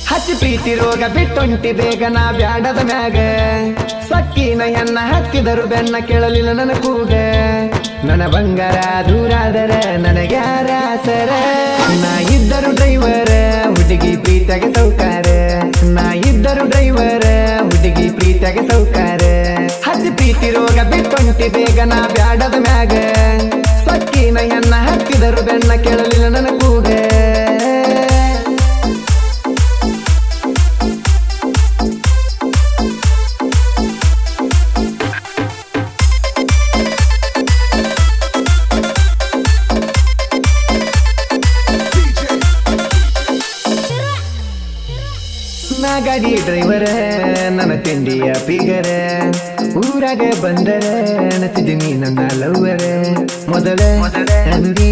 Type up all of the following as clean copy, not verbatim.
ಹಚ್ಚಿ ಪ್ರೀತಿ ರೋಗ ಬಿಟ್ಟೊಂಟಿ ಬೇಗ ನಾ ಬ್ಯಾಡದ ಮ್ಯಾಗ ಸಕ್ಕಿನ ಹೆಣ್ಣ ಹತ್ತಿದರು ಬೆನ್ನ ಕೇಳಲಿಲ್ಲ ನನ್ನ ಕೂಗ ನನ್ನ ಬಂಗಾರ ದೂರಾದರ ನನಗ್ಯಾರ ಸರ ನಾ ಇದ್ದರು ಡ್ರೈವರ ಹುಡುಗಿ ಪ್ರೀತಿಯಾಗ ಸೌಕಾರ ನಾ ಇದ್ದರು ಡ್ರೈವರ ಹುಡುಗಿ ಪ್ರೀತಿಯಾಗ ಸೌಕಾರ ಹಚ್ಚಿ ಪ್ರೀತಿ ರೋಗ ಬಿಟ್ಟೊಂಟಿ ಬೇಗ ನಾ ಬ್ಯಾಡದ ಮ್ಯಾಗ ಸಕ್ಕಿನ ಹೆಣ್ಣ ಹತ್ತಿದರು ಬೆನ್ನ ಕೇಳಲಿಲ್ಲ ನನ್ನ ಕೂಗ ನಾ ಗಾಡಿ ಡ್ರೈವರ ನನ್ನ ತಿಂಡಿಯ ಪಿಗರ ಊರಾಗ ಬಂದರ ನತಿದ್ದೀನಿ ನನ್ನ ಲವ್ವರ ಮೊದಲ ಅಂದಿ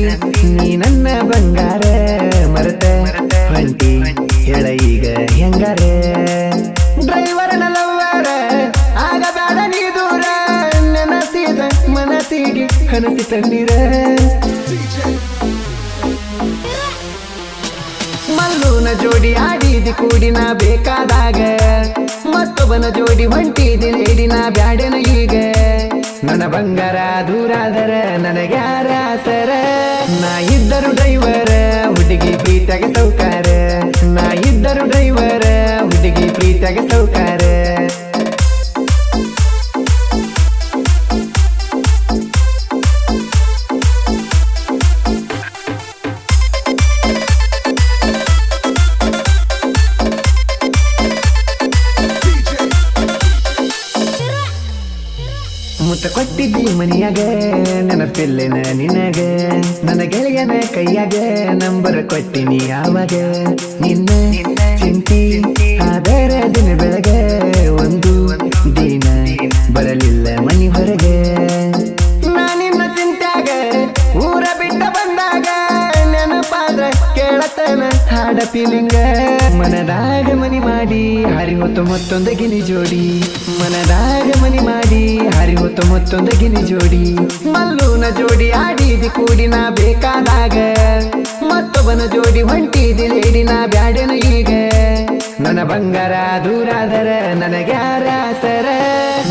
ನೀ ನನ್ನ ಬಂಗಾರ ಮರತ ಹೊಂಟಿ ಹೇಳ ಈಗ ಹೆಂಗಾರ ಡ್ರೈವರನ ಲವ್ವರ ಆಗ ಬೇಡ ನೀ ದೂರ ನೆನಸಿದ ಮನಸ್ಸಿಗೆ ಕನಸಿ ತಣ್ಣೀರ ಮಲ್ಲೂನ ಜೋಡಿ ಆಡಿದಿ ಕೂಡಿನ ಬೇಕಾದಾಗ ಮತ್ತೊಬ್ಬನ ಜೋಡಿ ಹೊಂಟಿದಿ ನೇಡಿನ ಬ್ಯಾಡೆನ ಈಗ ನನ್ನ ಬಂಗಾರ ದೂರಾದರ ನನಗ್ಯಾರ ಸರ ನಾ ಇದ್ದರು ಡ್ರೈವರ ಹುಡುಗಿ ಪ್ರೀತಿಯಾಗ ಸೌಕಾರ ನಾ ಇದ್ದರು ಡ್ರೈವರ ಹುಡುಗಿ ಪ್ರೀತಿಯಾಗ ಸೌಕಾರ ಮುತ್ತ ಕೊಟ್ಟಿದ್ದಿ ಮನಿಯಾಗ ನೆನಪಿಲ್ಲೆನ ನಿನಗ ನನ್ನ ಗೆಳೆಯನ ಕೈಯಾಗ ನಂಬರ್ ಕೊಟ್ಟಿನಿ ಯಾವಾಗ ನಿನ್ನ ಚಿಂತಿ ಆದರ ದಿನ ಬೆಳಗ ಒಂದು ದಿನ ಬರಲಿಲ್ಲ ಮನಿ ಹೊರಗೆ ನಾ ನಿನ್ನ ಚಿಂತ್ಯಾಗ ಊರ ಬಿಟ್ಟ ಬಂದಾಗ ನೆನಪಾದ್ರ ಕೇಳತನ ಹಾಡ ಫೀಲಿಂಗ ಮನದಾಗ ಮನಿ ಮಾಡಿ ಹರಿ ಹೊತ್ತು ಮತ್ತೊಂದು ಗಿನಿ ಜೋಡಿ ಮನದಾಗ ಮನಿ ಮಾಡಿ ಹರಿ ಹೊತ್ತು ಮತ್ತೊಂದು ಗಿನಿ ಜೋಡಿ ಮಲ್ಲೂನ ಜೋಡಿ ಆಡಿದಿ ಕೂಡಿನ ಬೇಕಾದಾಗ ಮತ್ತೊಬ್ಬನ ಜೋಡಿ ಹೊಂಟಿದಿ ಲೇಡಿನ ಬ್ಯಾಡೆನ ಈಗ ನನ್ನ ಬಂಗಾರ ದೂರಾದರ ನನಗ್ಯಾರ ಸರ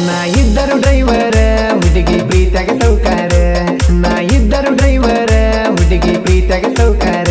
ನಾ ಇದ್ದರು ಡ್ರೈವರ ಹುಡುಗಿ ಪ್ರೀತಿಯಾಗ ಸೌಕಾರ ನಾ ಇದ್ದರು ಡ್ರೈವರ ಹುಡುಗಿ ಪ್ರೀತಿಯಾಗ ಸೌಕಾರ